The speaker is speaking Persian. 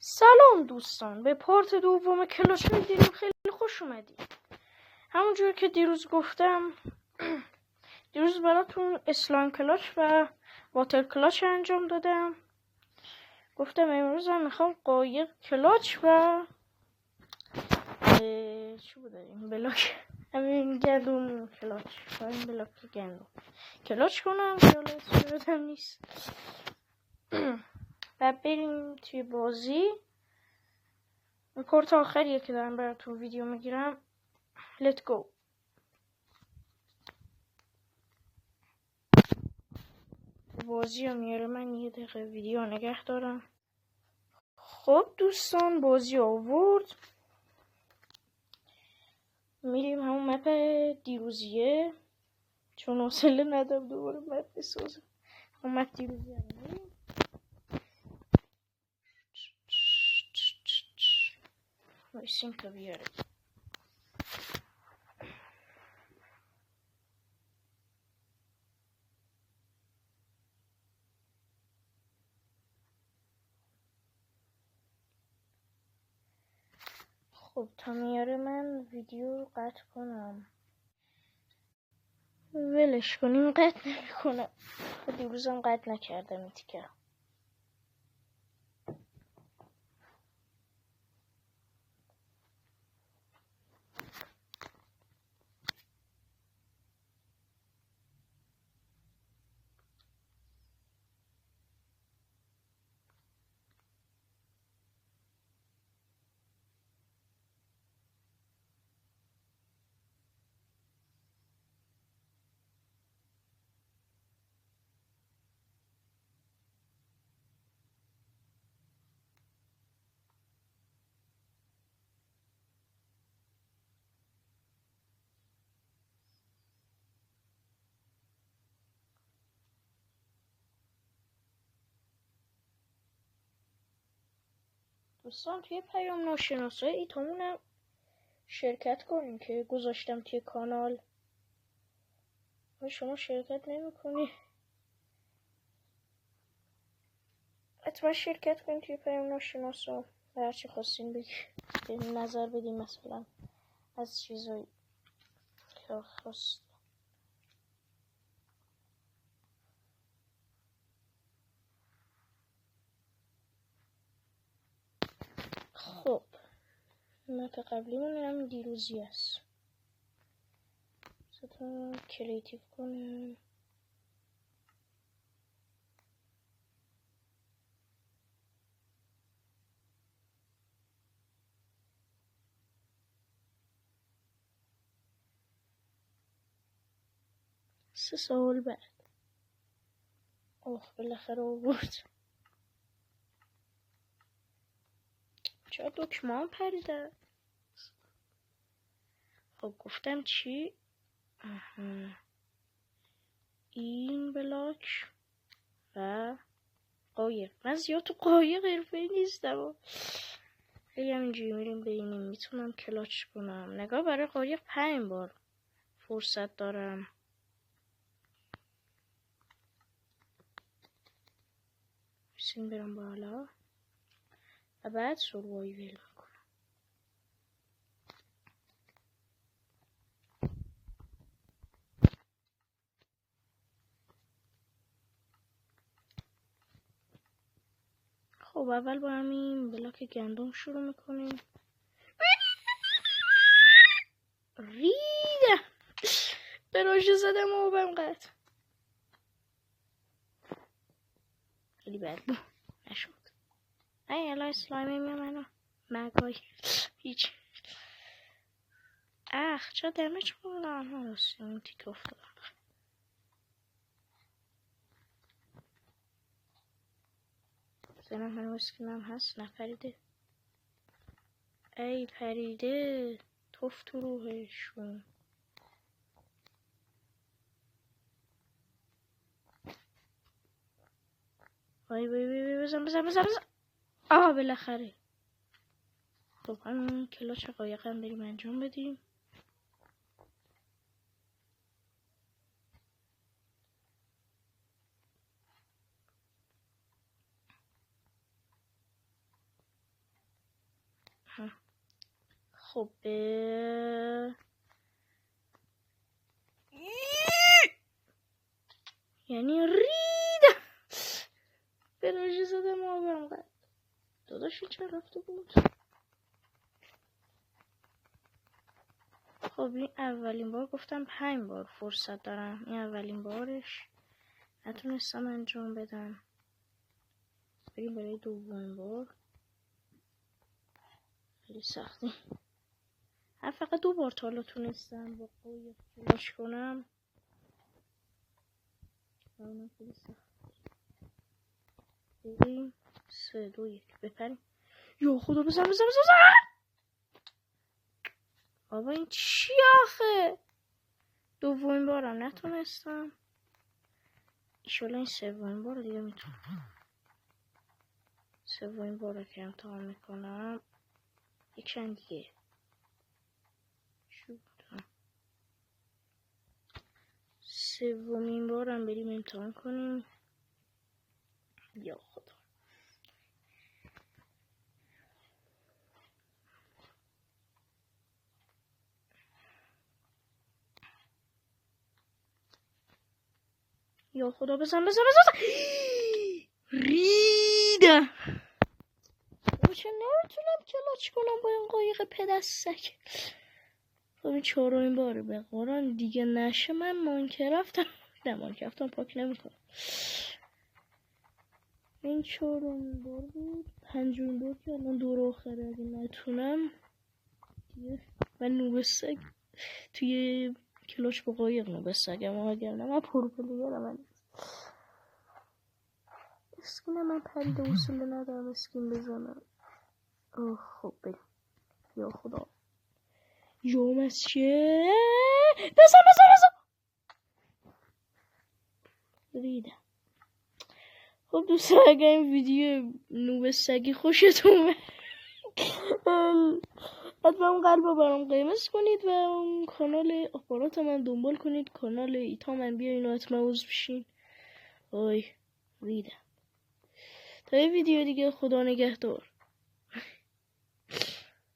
سلام دوستان، به پارت دوم کلاش میدیدیم. خیلی خوش اومدیم. همونجور که دیروز گفتم دیروز براتون اسلایم کلاش و واتر کلاش انجام دادم. گفتم امروز هم میخوام قایق کلاچ و چی بود این بلاک همین گندم کلاچ و این بلاک گندم کلاچ کنم که حالا اسمشم نیست و بریم توی بازی. پورت آخریه که دارم براتون ویدیو میگیرم. Let's go. بازی رو میاره، من یه دقیقه ویدیو نگه دارم. خب دوستان، بازی آورد. میریم همون مپ دیروزیه، چون حوصله ندارم دوباره مپ بسازم. همون مپ دیروزیه میریم. وایسیم تا بیاره. خب تا میاره من ویدیو قطع کنم. ولش کنیم، قطع نمی کنم. دیروزم قطع نکردم این تیکه. دوستان توی پیام ناشناسایی ایتامونم شرکت کنین که گذاشتم توی کانال. شما شرکت نمی کنی، حتما شرکت کنین توی پیام ناشناسا. هرچی خواستین بگین، نظر بدین مثلا از چیزایی که خواست. خب مپ قبلیمون هم دیروزی است. ستون کریتیو کنم. سه سال بعد بالاخره آورد. چرا دکمه هم پریده؟ خب گفتم چی؟ این بلاک و قایق. من زیاد تو قایق حرفه‌ای نیستم. خیلی همینجوری میریم ببینیم میتونم کلاچ کنم. نگاه، برای قایق 5 بار فرصت دارم. بسیم برم بالا و بعد سروایول میکنم. خب اول با همین بلاک گندم شروع میکنیم. ریده به راشه زدم و بهم قطع. خیلی بد بود، نشد. ای الان اسلایمی میام مگای هیچ. چرا دمج کنم؟ راستی اون تیک افتادم. زنم هنو اسکینم هست نپریده. ای پریده، توف تو روحشون. وای بزن. بالاخره. خب همین کلاچ قایق هم بریم انجام بدیم. خب یعنی ریدم به راجه زدم آبم قد داداش این چه رفته بود. خب این اولین بار گفتم 5 بار فرصت دارم، این اولین بارش نتونستم انجام بدم. بریم برای دومین بار. خیلی سختی. من فقط 2 بار تا حالا تونستم با قایق کلاش کنم. من خیلی سخت. بریم 3 2 1 بپریم. یا خدا بزن. بابا این چی آخه؟ دومین بارم نتونستم. ایشالا این 3مین بار دیگه میتونم. 3مین بار که امتحان میکنم یکشن دیگه. شو بودم 3مین بارم بریم امتحان کنیم. یا خدا. یا خدا بزن ریده. چه نمیتونم کلاچ کنم با این قایق پدستک. خب این 4مین باره به قرآن دیگه نشه من مانکرفتم پاک نمیکنم. این 4مین بار بود. 5مین بار که الان دور آخره اگه نتونم دیگه من نوبستک توی کلاچ با قایق نوبستکم. اگر نه من پروپلیرم. من اسکین من پرید حوصله ندارم اسکین بزنم. خب بریم. یا خدا یا مسیح بزن ریدم. خب دوستان اگر این ویدیو نوب سگی خوشتون اومد حتما قلبا برام قیمت کنید و کانال اخبارات من دنبال کنید. کانال ایتا من بیاین و حتما عضو بشین. ریدم. تا یه ویدیو دیگه، خدا نگهدار.